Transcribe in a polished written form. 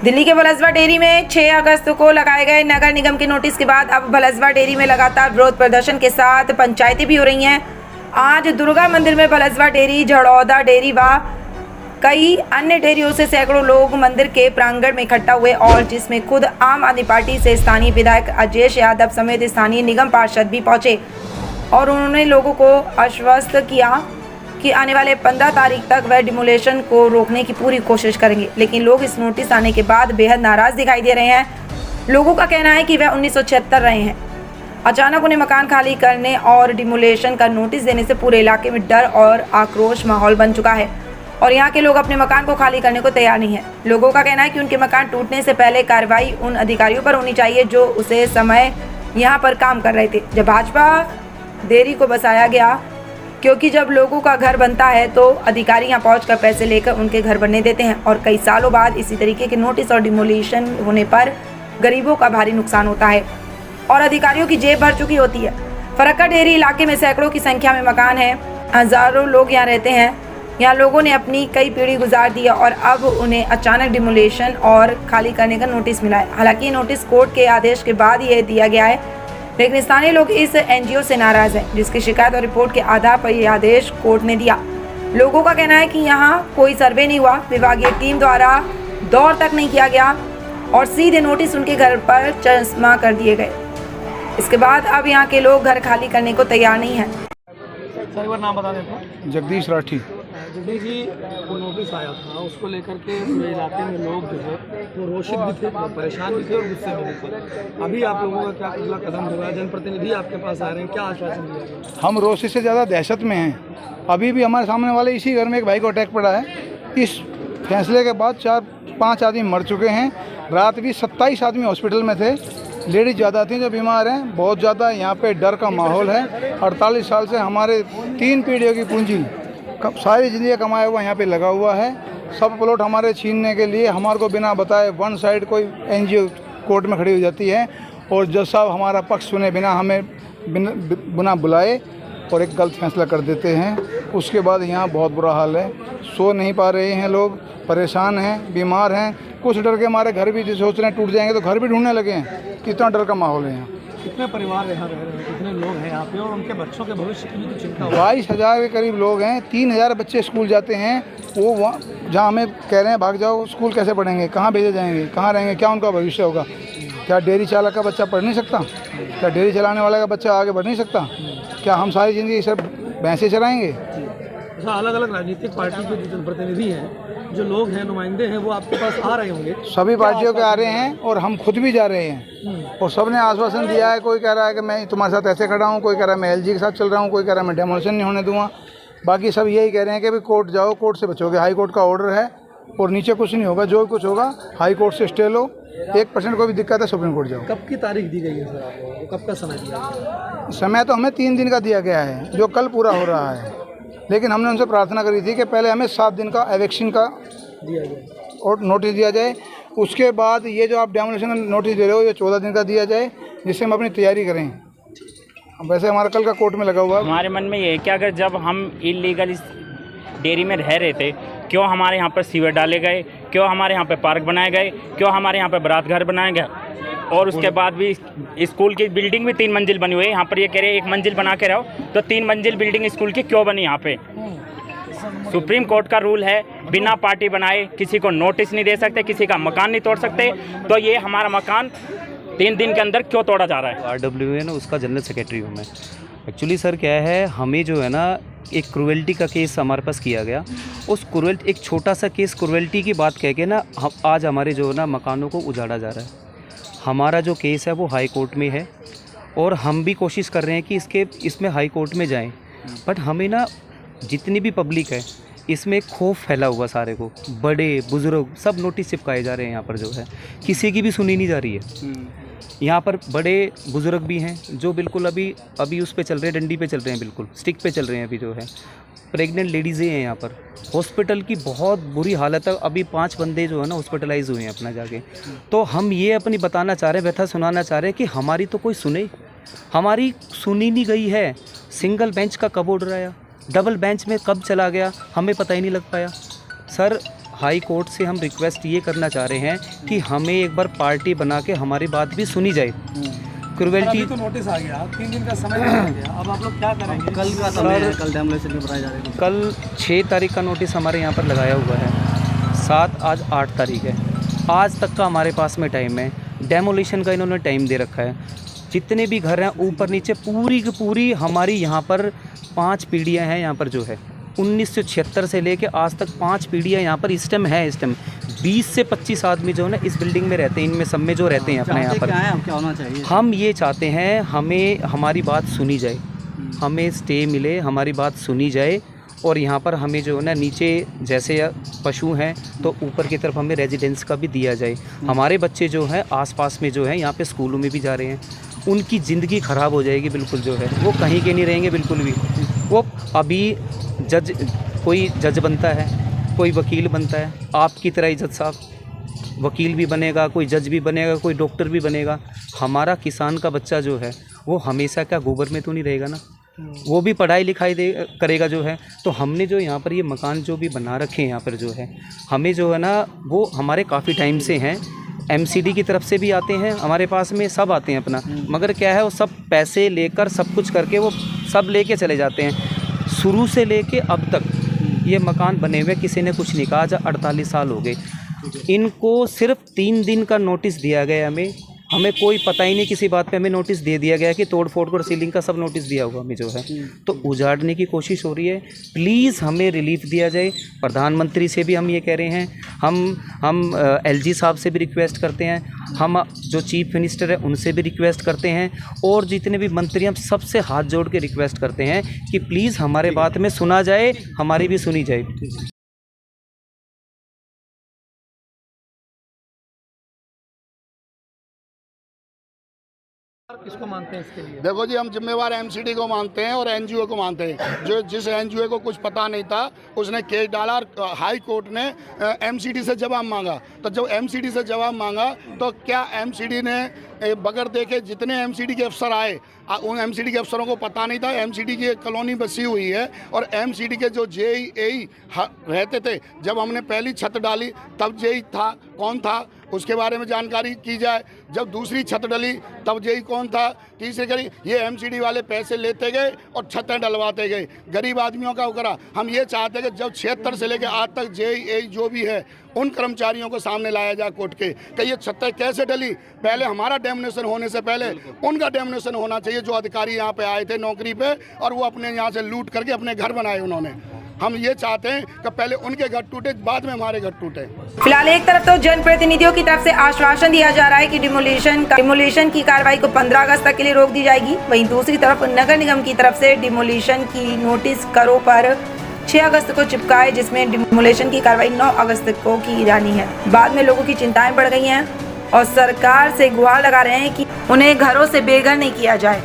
दिल्ली के भलसवा डेयरी में 6 अगस्त को लगाए गए नगर निगम के नोटिस के बाद अब भलसवा डेयरी में लगातार विरोध प्रदर्शन के साथ पंचायतें भी हो रही हैं। आज दुर्गा मंदिर में भलसवा डेयरी, झड़ौदा डेयरी व कई अन्य डेयरियों से सैकड़ों लोग मंदिर के प्रांगण में इकट्ठा हुए और जिसमें खुद आम आदमी पार्टी से स्थानीय विधायक अजयेश यादव समेत स्थानीय निगम पार्षद भी पहुंचे और उन्होंने लोगों को आश्वस्त किया कि आने वाले 15 तारीख तक वह डिमोलेशन को रोकने की पूरी कोशिश करेंगे। लेकिन लोग इस नोटिस आने के बाद बेहद नाराज दिखाई दे रहे हैं। लोगों का कहना है कि वह 1976 रहे हैं। अचानक उन्हें मकान खाली करने और डिमोलेशन का नोटिस देने से पूरे इलाके में डर और आक्रोश माहौल बन चुका है और यहाँ के लोग अपने मकान को खाली करने को तैयार नहीं है। लोगों का कहना है कि उनके मकान टूटने से पहले कार्रवाई उन अधिकारियों पर होनी चाहिए जो उसे समय यहाँ पर काम कर रहे थे जब भाजपा डेयरी को बसाया गया, क्योंकि जब लोगों का घर बनता है तो अधिकारी यहाँ पहुंचकर पैसे लेकर उनके घर बनने देते हैं और कई सालों बाद इसी तरीके के नोटिस और डिमोलिशन होने पर गरीबों का भारी नुकसान होता है और अधिकारियों की जेब भर चुकी होती है। फरक्का डेयरी इलाके में सैकड़ों की संख्या में मकान है, हजारों लोग यहाँ रहते हैं। यहाँ लोगों ने अपनी कई पीढ़ी गुजार दी है और अब उन्हें अचानक डिमोलिशन और खाली करने का नोटिस मिला है। हालांकि ये नोटिस कोर्ट के आदेश के बाद ये दिया गया है, लेकिन स्थानीय लोग इस एनजीओ से नाराज हैं, जिसकी शिकायत और रिपोर्ट के आधार पर यह आदेश कोर्ट ने दिया। लोगों का कहना है कि यहाँ कोई सर्वे नहीं हुआ, विभागीय टीम द्वारा दौर तक नहीं किया गया और सीधे नोटिस उनके घर पर चस्मा कर दिए गए। इसके बाद अब यहाँ के लोग घर खाली करने को तैयार नहीं है। सर एक बार नाम बता दें। जगदीश राठी। जगदीश जी, वो नोटिस आया था, उसको लेकर के पूरे इलाके में लोग जो है वो रोषित भी थे, वो परेशान भी थे और गुस्से में भी थे। अभी आप लोगों का क्या अगला कदम होगा? जनप्रतिनिधि आपके पास आ रहे हैं, क्या आश्वासन दिया गया? हम रोषित से ज़्यादा दहशत में हैं। अभी भी हमारे सामने वाले इसी घर में एक भाई को अटैक पड़ा है। इस फैसले के बाद 4-5 आदमी मर चुके हैं। रात भी 27 आदमी हॉस्पिटल में थे। लेडीज़ ज़्यादा थी जो बीमार हैं, बहुत ज़्यादा यहाँ पे डर का माहौल है। 48 साल से हमारे 3 पीढ़ियों की पूंजी सारी ज़िंदगी कमाया हुआ यहाँ पे लगा हुआ है। सब प्लॉट हमारे छीनने के लिए हमारे को बिना बताए वन साइड कोई एनजीओ कोर्ट में खड़ी हो जाती है और जज साहब हमारा पक्ष सुने बिना हमें बिना बुलाए और एक गलत फैसला कर देते हैं। उसके बाद यहाँ बहुत बुरा हाल है, सो नहीं पा रहे हैं लोग, परेशान हैं, बीमार हैं। कुछ डर के हमारे घर भी सोच रहे हैं टूट जाएंगे तो घर भी ढूंढने लगे हैं। कितना डर का माहौल है यहाँ। कितने परिवार यहाँ रह रहे हैं, कितने लोग हैं यहाँ पे और उनके बच्चों के भविष्य की भी तो चिंता हो? 22,000 के करीब लोग हैं। 3,000 बच्चे स्कूल जाते हैं। वो वहाँ जहाँ हमें कह रहे हैं भाग जाओ, स्कूल कैसे पढ़ेंगे, कहाँ भेजे जाएंगे, कहाँ रहेंगे, क्या उनका भविष्य होगा? क्या डेयरी चालक का बच्चा पढ़ नहीं सकता? क्या डेयरी चलाने वाले का बच्चा आगे बढ़ नहीं सकता? क्या हम सारी ज़िंदगी सब भैंसे चलाएँगे? अलग अलग राजनीतिक पार्टी के जो जनप्रतिनिधि हैं, जो लोग हैं, नुमाइंदे हैं, वो आपके पास आ रहे होंगे? सभी पार्टियों के आ रहे हैं और हम खुद भी जा रहे हैं और सब ने आश्वासन दिया है। कोई कह रहा है कि मैं तुम्हारे साथ ऐसे खड़ा हूँ, कोई कह रहा है मैं एलजी के साथ चल रहा हूँ, कोई कह रहा है मैं डेमोलिशन नहीं होने दूंगा। बाकी सब यही कह रहे हैं कि भाई कोर्ट जाओ, कोर्ट से बचोगे। हाई कोर्ट का ऑर्डर है और नीचे कुछ नहीं होगा, जो कुछ होगा हाई कोर्ट से स्टे लो। 1% कोई भी दिक्कत है सुप्रीम कोर्ट जाओ। कब की तारीख दी गई है सर आपको? कब का समय दिया गया? समय तो हमें 3 दिन का दिया गया है, जो कल पूरा हो रहा है। लेकिन हमने उनसे प्रार्थना करी थी कि पहले हमें 7 दिन का एविक्शन का दिया जाए और नोटिस दिया जाए। उसके बाद ये जो आप डेमोलिशन का नोटिस दे रहे हो, ये 14 दिन का दिया जाए, जिससे हम अपनी तैयारी करें। वैसे हमारा कल का कोर्ट में लगा हुआ है। हमारे मन में ये है कि अगर जब हम इलीगल इस डेयरी में रह रहे थे, क्यों हमारे यहाँ पर सीवर डाले गए, क्यों हमारे यहाँ पे पार्क बनाए गए, क्यों हमारे यहाँ पे बारात घर बनाए गए और उसके बाद भी स्कूल की बिल्डिंग भी 3 मंजिल बनी हुई है। यहाँ पर ये कह रहे हैं 1 मंजिल बना के रहो, तो 3 मंजिल बिल्डिंग स्कूल की क्यों बनी? यहाँ पे सुप्रीम कोर्ट का रूल है, बिना पार्टी बनाए किसी को नोटिस नहीं दे सकते, किसी का मकान नहीं तोड़ सकते। तो ये हमारा मकान 3 दिन के अंदर क्यों तोड़ा जा रहा है? RWA है ना, उसका जनरल सेक्रेटरी हूँ मैं। एक्चुअली सर क्या है, हमें जो है ना एक क्रूएल्टी का केस हमारे पास किया गया। उस क्रूएल्टी, एक छोटा सा केस क्रूएल्टी की बात कह के ना हम आज हमारे जो है ना मकानों को उजाड़ा जा रहा है। हमारा जो केस है वो हाई कोर्ट में है और हम भी कोशिश कर रहे हैं कि इसमें हाई कोर्ट में जाएं। बट हमें ना जितनी भी पब्लिक है इसमें खौफ फैला हुआ, सारे को, बड़े बुज़ुर्ग सब नोटिस चिपकाए जा रहे हैं। यहाँ पर जो है किसी की भी सुनी नहीं जा रही है। यहाँ पर बड़े बुज़ुर्ग भी हैं जो बिल्कुल अभी उस पे चल रहे हैं, डंडी पे चल रहे हैं, बिल्कुल स्टिक पे चल रहे हैं। अभी जो है प्रेग्नेंट लेडीज़ें हैं यहाँ पर। हॉस्पिटल की बहुत बुरी हालत है। अभी 5 बंदे जो है ना हॉस्पिटलाइज हुए हैं अपना जाके। तो हम ये अपनी बताना चाह रहे हैं, व्यथा सुनाना चाह रहे हैं कि हमारी तो कोई सुने, हमारी सुनी नहीं गई है। सिंगल बेंच का कब ऑर्डर आया, डबल बेंच में कब चला गया, हमें पता ही नहीं लग पाया। सर हाई कोर्ट से हम रिक्वेस्ट ये करना चाह रहे हैं कि हमें एक बार पार्टी बना के हमारी बात भी सुनी जाए। क्रुएल्टी अभी तो नोटिस आ गया, 3 दिन का समय आ गया, अब आप लोग क्या करेंगे? कल का समय है, कल डेमोलेशन के बताया जा रहा है। कल 6 तारीख का नोटिस हमारे यहाँ पर लगाया हुआ है, 7 आज 8 तारीख है, आज तक का हमारे पास में टाइम है। डेमोलिशन का इन्होंने टाइम दे रखा है। जितने भी घर हैं ऊपर नीचे पूरी की पूरी हमारी यहाँ पर 5 पीढ़ियाँ हैं यहाँ पर जो है 1976 से लेके आज तक 5 पीढ़ियाँ यहाँ पर इस टाइम है। इस टाइम 20 से 25 आदमी जो है ना इस बिल्डिंग में रहते हैं, इनमें सब में जो रहते हैं अपने यहाँ पर। क्या है, अब क्या होना चाहिए? हम ये चाहते हैं हमें हमारी बात सुनी जाए, हमें स्टे मिले, हमारी बात सुनी जाए और यहाँ पर हमें जो है ना नीचे जैसे पशु हैं तो ऊपर की तरफ हमें रेजिडेंस का भी दिया जाए। हमारे बच्चे जो हैं आसपास में जो हैं यहाँ पे स्कूलों में भी जा रहे हैं, उनकी ज़िंदगी ख़राब हो जाएगी बिल्कुल जो है, वो कहीं के नहीं रहेंगे बिल्कुल भी। वो अभी कोई जज बनता है, कोई वकील बनता है, आपकी तरह ही जज साहब वकील भी बनेगा, कोई जज भी बनेगा, कोई डॉक्टर भी बनेगा। हमारा किसान का बच्चा जो है वो हमेशा क्या गोबर में तो नहीं रहेगा ना, वो भी पढ़ाई लिखाई करेगा जो है। तो हमने जो यहाँ पर ये मकान जो भी बना रखे हैं यहाँ पर जो है, हमें जो है ना वो हमारे काफ़ी टाइम से हैं। MCD की तरफ से भी आते हैं हमारे पास में, सब आते हैं अपना, मगर क्या है वो सब पैसे लेकर सब कुछ करके वो सब लेके चले जाते हैं। शुरू से लेके अब तक ये मकान बने हुए किसी ने कुछ नहीं कहा। आज 48 साल हो गए। इनको सिर्फ 3 दिन का नोटिस दिया गया, हमें कोई पता ही नहीं किसी बात पे, हमें नोटिस दे दिया गया कि तोड़ फोड़ कर सीलिंग का सब नोटिस दिया हुआ हमें जो है। तो उजाड़ने की कोशिश हो रही है। प्लीज़ हमें रिलीफ दिया जाए। प्रधानमंत्री से भी हम ये कह रहे हैं, हम LG साहब से भी रिक्वेस्ट करते हैं, हम जो चीफ मिनिस्टर है उनसे भी रिक्वेस्ट करते हैं और जितने भी मंत्री हम सबसे हाथ जोड़ के रिक्वेस्ट करते हैं कि प्लीज़ हमारे बात में सुना जाए, हमारी भी सुनी जाए। किसको मानते हैं इसके लिए? देखो जी, हम जिम्मेवार MCD को मानते हैं और NGO को मानते हैं। जो जिस NGO को कुछ पता नहीं था उसने केस डाला और हाई कोर्ट ने MCD से जवाब मांगा। तो जब MCD से जवाब मांगा तो क्या MCD ने बगैर देखे जितने MCD के अफसर आए, उन MCD के अफसरों को पता नहीं था MCD की एक कॉलोनी बसी हुई है और MCD के जो JEI रहते थे, जब हमने पहली छत डाली तब JEI था, कौन था उसके बारे में जानकारी की जाए। जब दूसरी छत डली तब JEI कौन था, तीसरी करी, ये MCD वाले पैसे लेते गए और छतें डलवाते गए, गरीब आदमियों का करा। हम ये चाहते हैं कि जब 76 से लेकर आज तक JEI जो भी है उन कर्मचारियों को सामने लाया जाए कोर्ट के कि ये छतें कैसे डली। पहले हमारा डेमोनेशन होने से पहले उनका डेमोनेशन होना चाहिए जो अधिकारी यहाँ पे आए थे नौकरी पे और वो अपने यहाँ से लूट करके अपने घर बनाए उन्होंने। हम ये चाहते हैं कि पहले उनके घर टूटे, बाद में हमारे घर टूटे। फिलहाल एक तरफ तो जनप्रतिनिधियों की तरफ से आश्वासन दिया जा रहा है कि डिमोलिशन की कार्रवाई को 15 अगस्त तक के लिए रोक दी जाएगी, वहीं दूसरी तरफ नगर निगम की तरफ से डिमोलिशन की नोटिस करो पर 6 अगस्त को चिपकाए, जिसमें डिमोलिशन की कार्रवाई 9 अगस्त को की जानी है। बाद में लोगों की चिंताएं बढ़ गई हैं और सरकार से गुहार लगा रहे हैं कि उन्हें घरों से बेघर नहीं किया जाए।